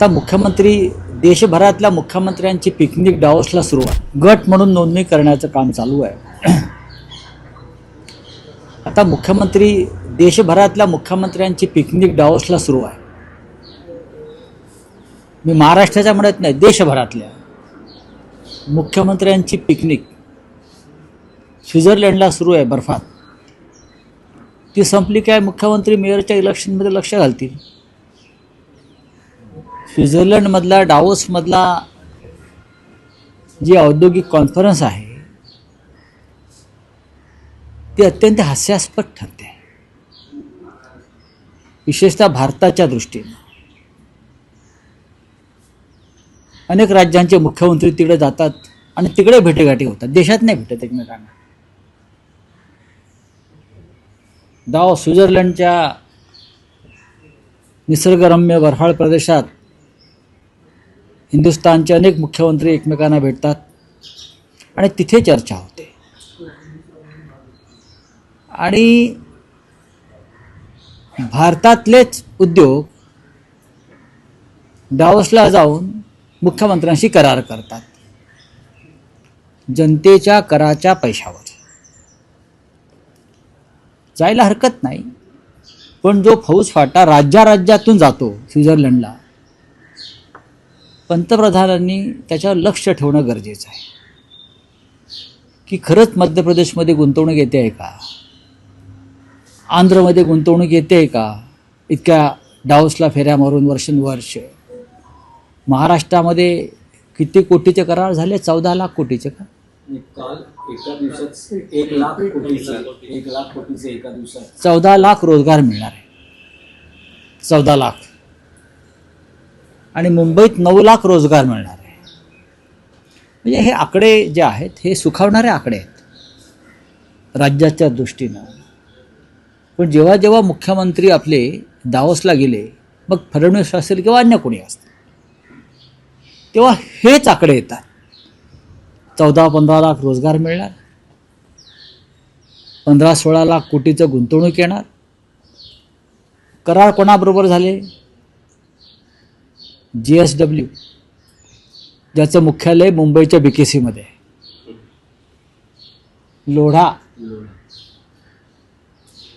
आता मुख्यमंत्री देशभरातल्या मुख्यमंत्र्यांची पिकनिक डावोसला सुरू आहे. गट म्हणून नोंदणी करण्याचं काम चालू आहे. आता मुख्यमंत्री देशभरातल्या मुख्यमंत्र्यांची पिकनिक डावोसला सुरू आहे. मी महाराष्ट्राच्या म्हणत नाही, देशभरातल्या मुख्यमंत्र्यांची पिकनिक स्वित्झर्लंडला सुरू आहे बर्फात. ती संपली काय मुख्यमंत्री मेयरच्या इलेक्शनमध्ये लक्ष घालतील. स्वित्झर्लंडमधला डावोसमधला जी औद्योगिक कॉन्फरन्स आहे ती अत्यंत हास्यास्पद ठरते, विशेषतः भारताच्या दृष्टीने. अनेक राज्यांचे मुख्यमंत्री तिकडे जातात आणि तिकडे भेटेगाठी होतात, देशात नाही भेटत एकमेकांना. स्वित्झर्लंडच्या निसर्गरम्य बर्फाळ प्रदेशात हिंदुस्थानचे अनेक मुख्यमंत्री एकमेकांना भेटतात आणि तिथे चर्चा होते. आणि भारतातलेच उद्योग डावोसला जाऊन मुख्यमंत्र्यांशी करार करतात जनतेच्या कराच्या पैशावर. जायला हरकत नाही, पण जो फौजफाटा राज्यातून जातो स्वित्झर्लंडला, पंतप्रधानांनी त्याच्यावर लक्ष ठेवणं गरजेचं आहे की खरंच मध्य प्रदेशमध्ये गुंतवणूक येते आहे का, आंध्रमध्ये गुंतवणूक येते आहे का, इतक्या डावोसला फेऱ्या मारून वर्षानुवर्ष. महाराष्ट्रामध्ये किती कोटीचे करार झाले? 14 लाख कोटीचे का? काल एका दिवसात 1 लाख कोटीचे एका दिवसात 14 लाख रोजगार मिळणार आहे. 14 लाख. आणि मुंबईत 9 लाख रोजगार मिळणार आहे. म्हणजे हे आकडे जे आहेत हे सुखावणारे आकडे आहेत राज्याच्या दृष्टीनं. पण जेव्हा जेव्हा मुख्यमंत्री आपले दावोसला गेले, मग फडणवीस असेल किंवा अन्य कोणी असतील, तेव्हा हेच आकडे येतात. 14-15 लाख रोजगार मिळणार, 15-16 लाख कोटीचं गुंतवणूक येणार. करार कोणाबरोबर झाले? GSW, ज्याचं मुख्यालय मुंबईच्या BKC आहे. लोढा,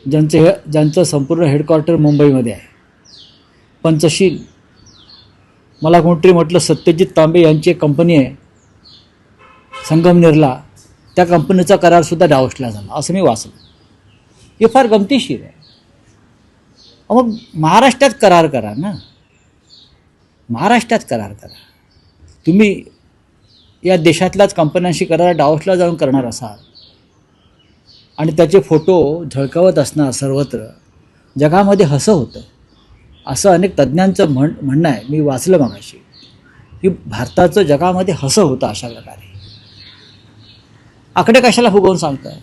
ज्यांचं संपूर्ण हेडक्वार्टर मुंबईमध्ये आहे. पंचशील, मला कोणतरी म्हटलं सत्यजित तांबे यांची एक कंपनी आहे संगमनेरला, त्या कंपनीचा करारसुद्धा डावोसला झाला असं मी वाचलं. हे फार गमतीशीर आहे. मग महाराष्ट्रात करार करा ना, महाराष्ट्रात करार करा. तुम्ही या देशातल्याच कंपन्यांशी करार डावोसला जाऊन करणार असाल आणि त्याचे फोटो झळकावत असणार सर्वत्र, जगामध्ये हसं होतं असं अनेक तज्ज्ञांचं म्हणणं आहे. मी वाचलं मगाशी की भारताचं जगामध्ये हसं होतं अशा प्रकारे. आकडे कशाला फुगवून सांगताय?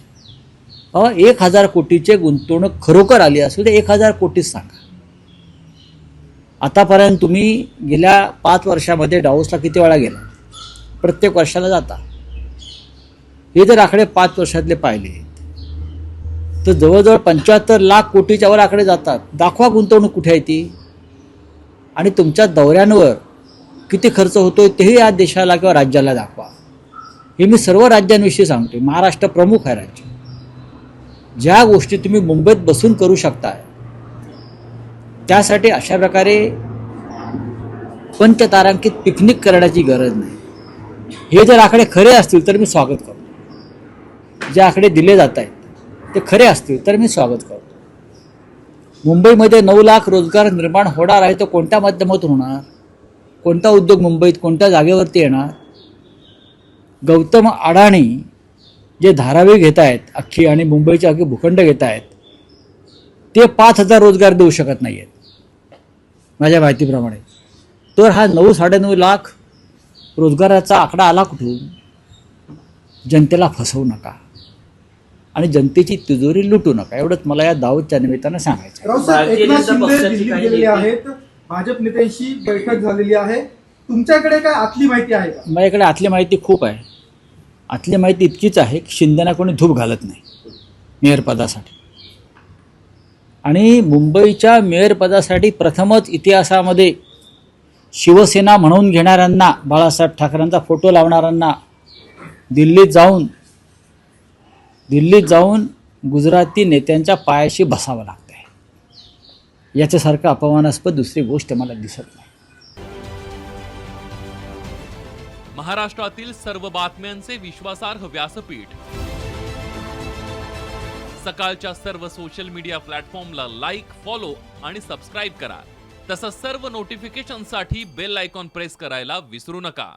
1000 कोटीचे गुंतवणूक खरोखर आली असेल तर 1000 कोटीच सांगा. आतापर्यंत तुम्ही गेल्या 5 वर्षामध्ये डावोसला किती वेळा गेला? प्रत्येक वर्षाला जाता. हे जर आकडे 5 वर्षातले पाहिले तर जवळजवळ 75 लाख कोटीच्या वर आकडे जातात. दाखवा गुंतवणूक कुठे आहे ती, आणि तुमच्या दौऱ्यांवर किती खर्च होतोय तेही या देशाला किंवा राज्याला दाखवा. हे मी सर्व राज्यांविषयी सांगतो. महाराष्ट्र प्रमुख आहे राज्य. ज्या गोष्टी तुम्ही मुंबईत बसून करू शकताय त्यासाठी अशा प्रकारे पंचतारांकित पिकनिक करण्याची गरज नाही. हे जर आकडे खरे असतील तर मी स्वागत करतो. जे आकडे दिले जात आहेत ते खरे असतील तर मी स्वागत करतो. मुंबईमध्ये 9 लाख रोजगार निर्माण होणार आहे, तो कोणत्या माध्यमातून होणार? कोणता उद्योग मुंबईत कोणत्या जागेवरती येणार? गौतम अडाणी जे धारावी घेत आहेत अख्खी आणि मुंबईचे अख्खे भूखंड घेत आहेत, ते 5000 रोजगार देऊ शकत नाही आहेत माझ्या माहितीप्रमाणे. तर हा 9-9.5 लाख रोजगाराचा आकडा आला कुठून? जनतेला फसवू नका आणि जनतेची तिजोरी लुटू नका, एवढंच मला या दावोसच्या निमित्तानं सांगायचं. एकनाथ शिंदे दिल्लीत गेलेले आहेत, भाजप नेत्यांशी बैठक झालेली आहे. तुमच्याकडे काय आतली माहिती आहे का? माझ्याकडे आतली माहिती खूप आहे. आतली माहिती इतकीच आहे की शिंदेना कोणी धूप घालत नाही मेयरपदासाठी. आणि मुंबईच्या मेयरपदासाठी प्रथमच इतिहासामध्ये शिवसेना म्हणून घेणाऱ्यांना, बाळासाहेब ठाकरेंचा फोटो लावणाऱ्यांना दिल्लीत जाऊन गुजराती नेत्यांच्या पायाशी बसावं लागतंय. याच्यासारखं अपमानास्पद दुसरी गोष्ट मला दिसत नाही. महाराष्ट्रातील सर्व बातम्यांचे विश्वासार्ह व्यासपीठ, सकाळच्या सर्व सोशल मीडिया प्लॅटफॉर्मला लाईक, फॉलो आणि सबस्क्राईब करा. तसंच सर्व नोटिफिकेशनसाठी बेल आयकॉन प्रेस करायला विसरू नका.